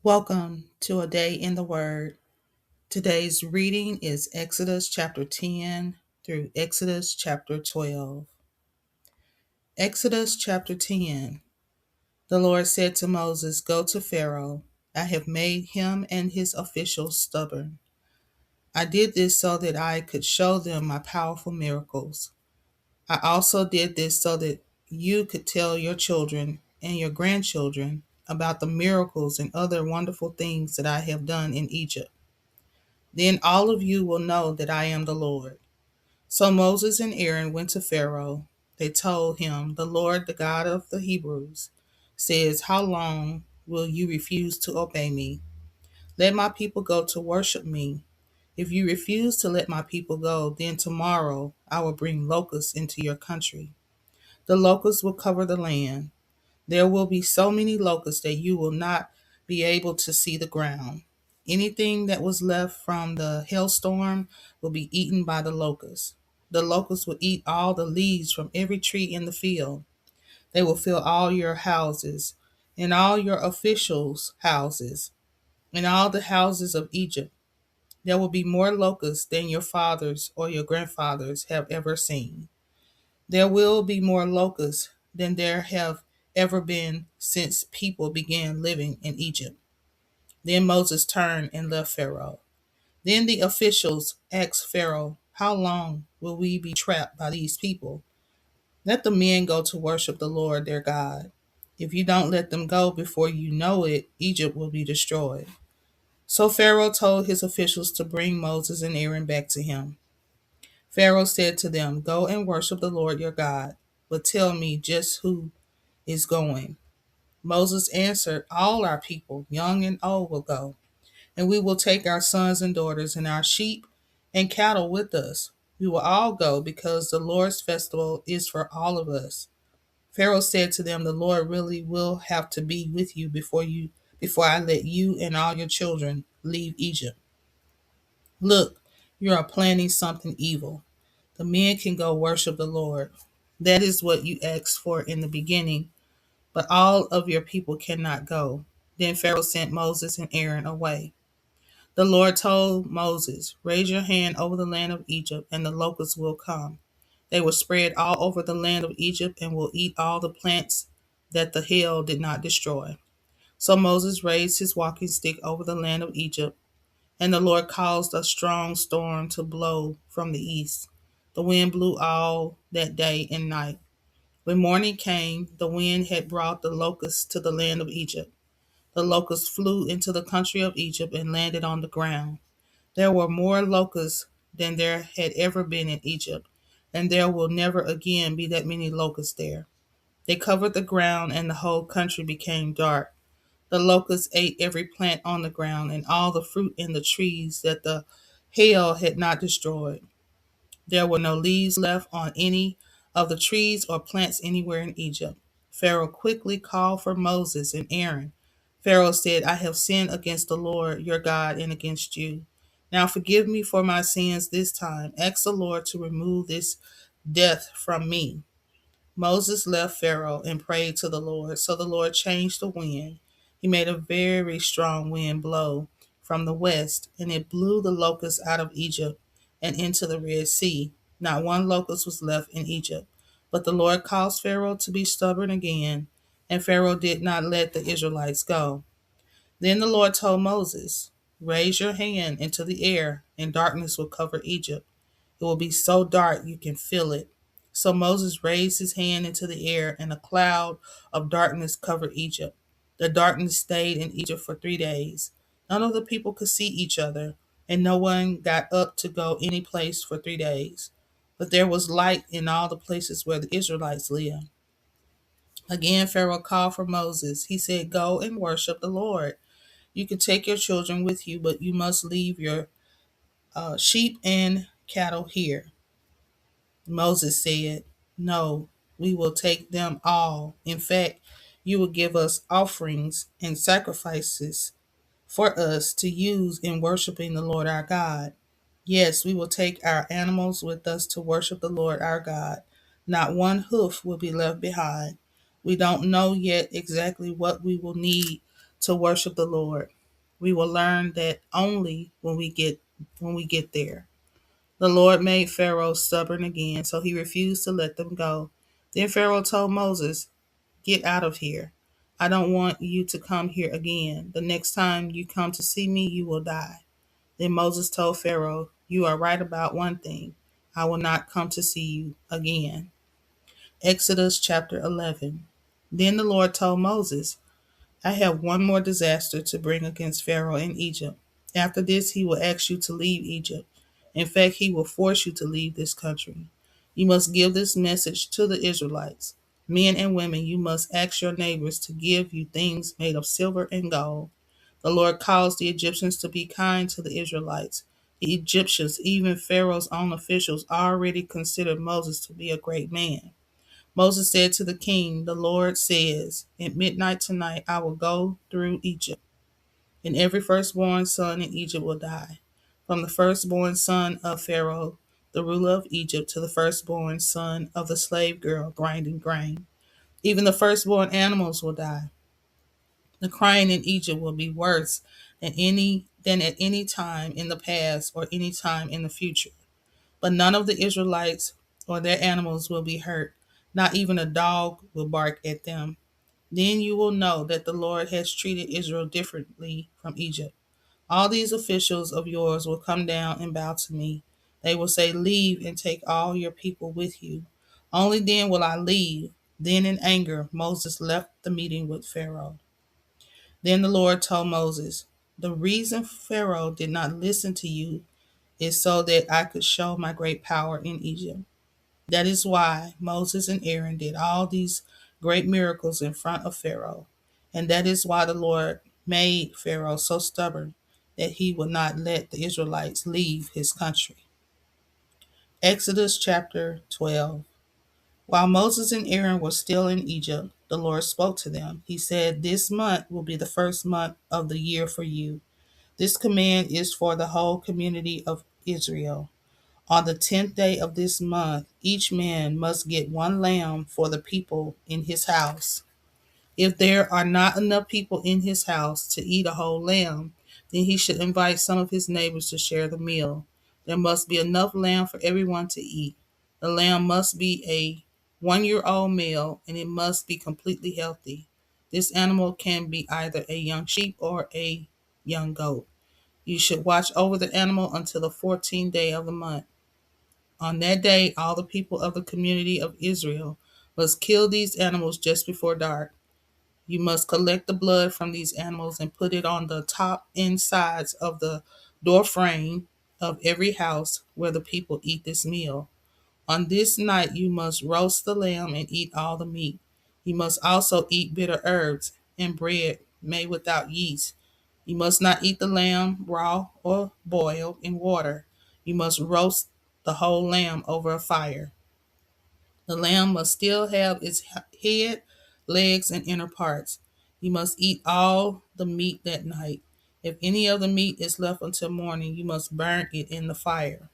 Welcome to a day in the Word. Today's reading is Exodus chapter 10 through Exodus chapter 12. Exodus chapter 10. The Lord said to Moses, "Go to Pharaoh. I have made him and his officials stubborn. I did this so that I could show them my powerful miracles. I also did this so that you could tell your children and your grandchildren about the miracles and other wonderful things that I have done in Egypt. Then all of you will know that I am the Lord." So Moses and Aaron went to Pharaoh. They told him, "The Lord, the God of the Hebrews, says, 'How long will you refuse to obey me? Let my people go to worship me. If you refuse to let my people go, then tomorrow I will bring locusts into your country. The locusts will cover the land. There will be so many locusts that you will not be able to see the ground. Anything that was left from the hailstorm will be eaten by the locusts. The locusts will eat all the leaves from every tree in the field. They will fill all your houses, and all your officials' houses, and all the houses of Egypt. There will be more locusts than your fathers or your grandfathers have ever seen. There will be more locusts than there have ever been since people began living in Egypt." Then Moses turned and left Pharaoh. Then the officials asked Pharaoh, "How long will we be trapped by these people? Let the men go to worship the Lord their God. If you don't let them go before you know it, Egypt will be destroyed." So Pharaoh told his officials to bring Moses and Aaron back to him. Pharaoh said to them, "Go and worship the Lord your God, but tell me just who is going." Moses answered, "All our people, young and old, will go, and we will take our sons and daughters and our sheep and cattle with us. We will all go because the Lord's festival is for all of us." Pharaoh said to them, "The Lord really will have to be with you before I let you and all your children leave Egypt. Look, you are planning something evil. The men can go worship the Lord. That is what you asked for in the beginning, but all of your people cannot go." Then Pharaoh sent Moses and Aaron away. The Lord told Moses, "Raise your hand over the land of Egypt, and the locusts will come. They will spread all over the land of Egypt and will eat all the plants that the hail did not destroy." So Moses raised his walking stick over the land of Egypt, and the Lord caused a strong storm to blow from the east. The wind blew all that day and night. When morning came, the wind had brought the locusts to the land of Egypt. The locusts flew into the country of Egypt and landed on the ground. There were more locusts than there had ever been in Egypt, and there will never again be that many locusts there. They covered the ground, and the whole country became dark. The locusts ate every plant on the ground and all the fruit in the trees that the hail had not destroyed. There were no leaves left on any of the trees or plants anywhere in Egypt. Pharaoh quickly called for Moses and Aaron. Pharaoh said, "I have sinned against the Lord your God and against you. Now forgive me for my sins this time. Ask the Lord to remove this death from me." Moses left Pharaoh and prayed to the Lord. So the Lord changed the wind. He made a very strong wind blow from the west, and it blew the locusts out of Egypt and into the Red Sea. Not one locust was left in Egypt. But the Lord caused Pharaoh to be stubborn again, and Pharaoh did not let the Israelites go. Then the Lord told Moses, "Raise your hand into the air, and darkness will cover Egypt. It will be so dark you can feel it." So Moses raised his hand into the air, and a cloud of darkness covered Egypt. The darkness stayed in Egypt for 3 days. None of the people could see each other, and no one got up to go any place for 3 days. But there was light in all the places where the Israelites lived. Again, Pharaoh called for Moses. He said, "Go and worship the Lord. You can take your children with you, but you must leave your sheep and cattle here." Moses said, "No, we will take them all. In fact, you will give us offerings and sacrifices for us to use in worshiping the Lord our God. Yes, we will take our animals with us to worship the Lord our God. Not one hoof will be left behind. We don't know yet exactly what we will need to worship the Lord. We will learn that only when we get there. The Lord made Pharaoh stubborn again, so he refused to let them go. Then Pharaoh told Moses, "Get out of here. I don't want you to come here again. The next time you come to see me, you will die." Then Moses told Pharaoh, "You are right about one thing. I will not come to see you again." Exodus chapter 11. Then the Lord told Moses, "I have one more disaster to bring against Pharaoh in Egypt. After this, he will ask you to leave Egypt. In fact, he will force you to leave this country. You must give this message to the Israelites. Men and women, you must ask your neighbors to give you things made of silver and gold. The Lord caused the Egyptians to be kind to the Israelites. The Egyptians, even Pharaoh's own officials, already considered Moses to be a great man. Moses said to the king, "The Lord says, at midnight tonight I will go through Egypt, and every firstborn son in Egypt will die, from the firstborn son of Pharaoh, the ruler of Egypt, to the firstborn son of the slave girl grinding grain. Even the firstborn animals will die. The crying in Egypt will be worse than at any time in the past or any time in the future. But none of the Israelites or their animals will be hurt. Not even a dog will bark at them. Then you will know that the Lord has treated Israel differently from Egypt. All these officials of yours will come down and bow to me. They will say, 'Leave and take all your people with you.' Only then will I leave." Then in anger, Moses left the meeting with Pharaoh. Then the Lord told Moses, "The reason Pharaoh did not listen to you is so that I could show my great power in Egypt. That is why Moses and Aaron did all these great miracles in front of Pharaoh. And that is why the Lord made Pharaoh so stubborn that he would not let the Israelites leave his country." Exodus chapter 12. While Moses and Aaron were still in Egypt, the Lord spoke to them. He said, "This month will be the first month of the year for you. This command is for the whole community of Israel. On the 10th day of this month, each man must get one lamb for the people in his house. If there are not enough people in his house to eat a whole lamb, then he should invite some of his neighbors to share the meal. There must be enough lamb for everyone to eat. The lamb must be a 1 year old male and it must be completely healthy. This animal can be either a young sheep or a young goat. You should watch over the animal until the 14th day of the month. On that day, all the people of the community of Israel must kill these animals just before dark. You must collect the blood from these animals and put it on the top and sides of the door frame of every house where the people eat this meal. On this night, you must roast the lamb and eat all the meat. You must also eat bitter herbs and bread made without yeast. You must not eat the lamb raw or boiled in water. You must roast the whole lamb over a fire. The lamb must still have its head, legs, and inner parts. You must eat all the meat that night. If any of the meat is left until morning, you must burn it in the fire.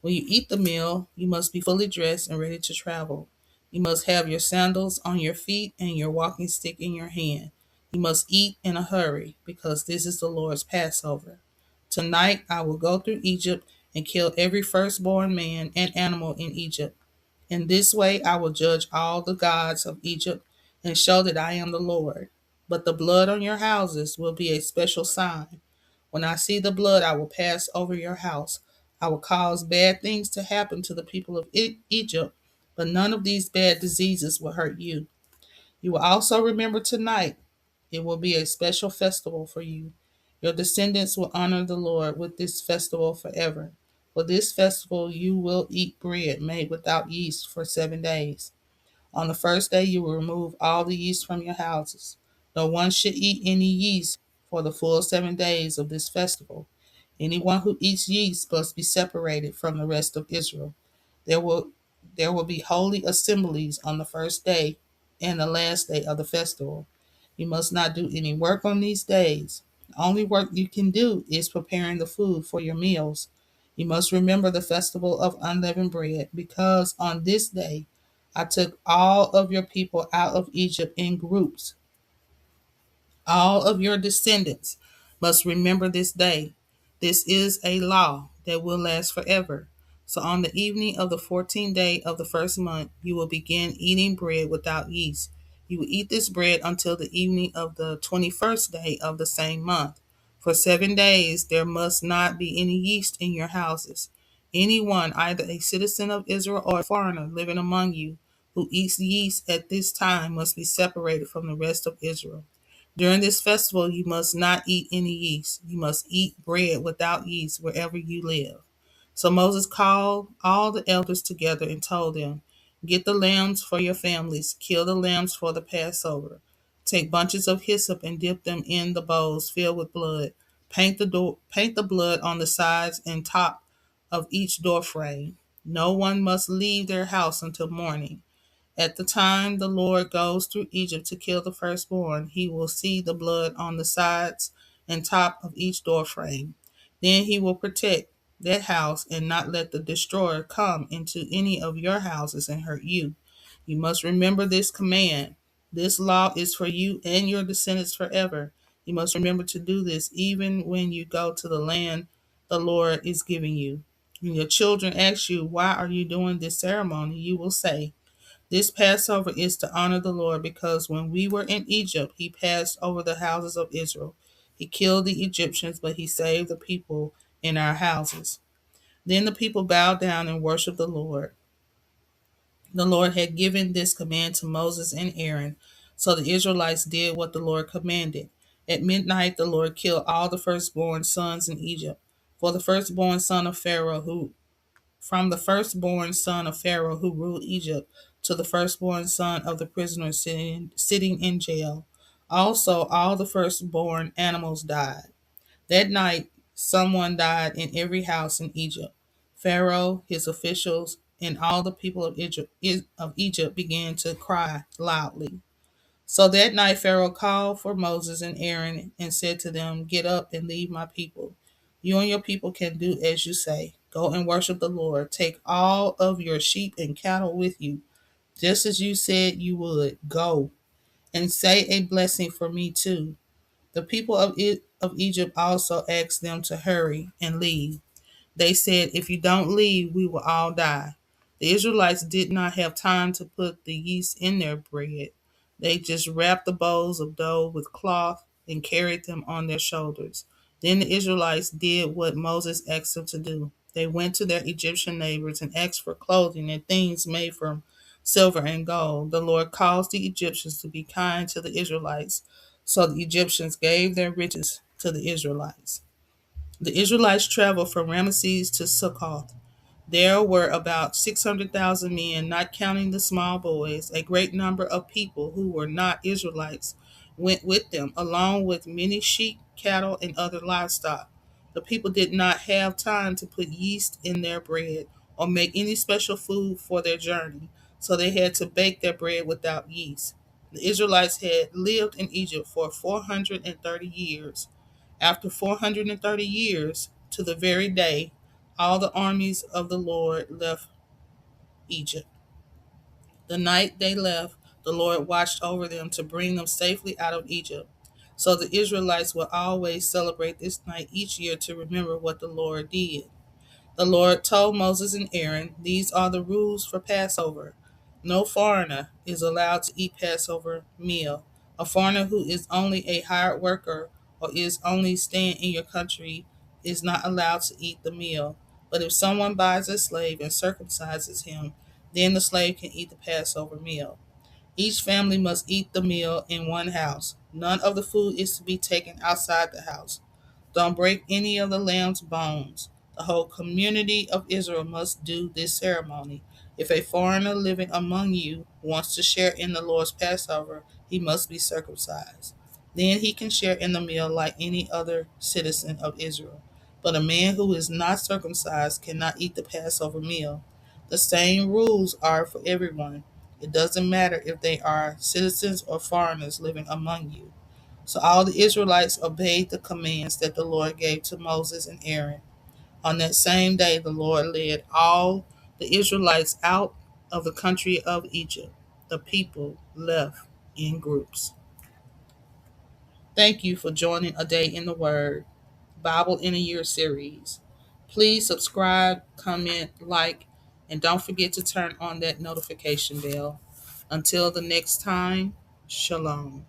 When you eat the meal, you must be fully dressed and ready to travel. You must have your sandals on your feet and your walking stick in your hand. You must eat in a hurry, because this is the Lord's Passover. Tonight I will go through Egypt and kill every firstborn man and animal in Egypt. In this way I will judge all the gods of Egypt and show that I am the Lord. But the blood on your houses will be a special sign. When I see the blood, I will pass over your house. I will cause bad things to happen to the people of Egypt, but none of these bad diseases will hurt you. You will also remember tonight. It will be a special festival for you. Your descendants will honor the Lord with this festival forever. For this festival, you will eat bread made without yeast for 7 days. On the first day, you will remove all the yeast from your houses. No one should eat any yeast for the full 7 days of this festival. Anyone who eats yeast must be separated from the rest of Israel. There will there will be holy assemblies on the first day and the last day of the festival. You must not do any work on these days. The only work you can do is preparing the food for your meals. You must remember the festival of unleavened bread, because on this day I took all of your people out of Egypt in groups, all of your descendants must remember this day. This is a law that will last forever. So on the evening of the 14th day of the first month, you will begin eating bread without yeast. You will eat this bread until the evening of the 21st day of the same month. For 7 days there must not be any yeast in your houses. Anyone, either a citizen of Israel or a foreigner living among you, who eats yeast at this time must be separated from the rest of Israel. During this festival, you must not eat any yeast. You must eat bread without yeast wherever you live. So Moses called all the elders together and told them, get the lambs for your families, kill the lambs for the Passover. Take bunches of hyssop and dip them in the bowls filled with blood. Paint the blood on the sides and top of each door frame. No one must leave their house until morning. At the time the Lord goes through Egypt to kill the firstborn, he will see the blood on the sides and top of each door frame. Then he will protect that house and not let the destroyer come into any of your houses and hurt you. You must remember this command. This law is for you and your descendants forever. You must remember to do this even when you go to the land the Lord is giving you. When your children ask you, why are you doing this ceremony? You will say, this Passover is to honor the Lord because when we were in Egypt, he passed over the houses of Israel. He killed the Egyptians, but he saved the people in our houses. Then the people bowed down and worshiped the Lord. The Lord had given this command to Moses and Aaron, so the Israelites did what the Lord commanded. At midnight, the Lord killed all the firstborn sons in Egypt. For the firstborn son of Pharaoh who From the firstborn son of Pharaoh who ruled Egypt to the firstborn son of the prisoner sitting in jail. Also, all the firstborn animals died. That night, someone died in every house in Egypt. Pharaoh, his officials, and all the people of Egypt began to cry loudly. So that night Pharaoh called for Moses and Aaron and said to them, get up and leave my people. You and your people can do as you say. Go and worship the Lord. Take all of your sheep and cattle with you, just as you said you would. Go and say a blessing for me too. The people of Egypt also asked them to hurry and leave. They said, if you don't leave, we will all die. The Israelites did not have time to put the yeast in their bread. They just wrapped the bowls of dough with cloth and carried them on their shoulders. Then the Israelites did what Moses asked them to do. They went to their Egyptian neighbors and asked for clothing and things made from silver and gold. The Lord caused the Egyptians to be kind to the Israelites, so the Egyptians gave their riches to the Israelites. The Israelites traveled from Ramesses to Succoth. There were about 600,000 men, not counting the small boys. A great number of people who were not Israelites went with them, along with many sheep, cattle, and other livestock. The people did not have time to put yeast in their bread or make any special food for their journey, so they had to bake their bread without yeast. The Israelites had lived in Egypt for 430 years. After 430 years, to the very day, all the armies of the Lord left Egypt. The night they left, the Lord watched over them to bring them safely out of Egypt. So the Israelites will always celebrate this night each year to remember what the Lord did. The Lord told Moses and Aaron, these are the rules for Passover. No foreigner is allowed to eat Passover meal. A foreigner who is only a hired worker or is only staying in your country is not allowed to eat the meal. But if someone buys a slave and circumcises him, then the slave can eat the Passover meal. Each family must eat the meal in one house. None of the food is to be taken outside the house. Don't break any of the lamb's bones. The whole community of Israel must do this ceremony. If a foreigner living among you wants to share in the Lord's Passover, he must be circumcised. Then he can share in the meal like any other citizen of Israel. But a man who is not circumcised cannot eat the Passover meal. The same rules are for everyone. It doesn't matter if they are citizens or foreigners living among you. So all the Israelites obeyed the commands that the Lord gave to Moses and Aaron. On that same day, the Lord led all the Israelites out of the country of Egypt. The people left in groups. Thank you for joining A Day in the Word Bible in a Year series. Please subscribe, comment, like, and don't forget to turn on that notification bell. Until the next time, shalom.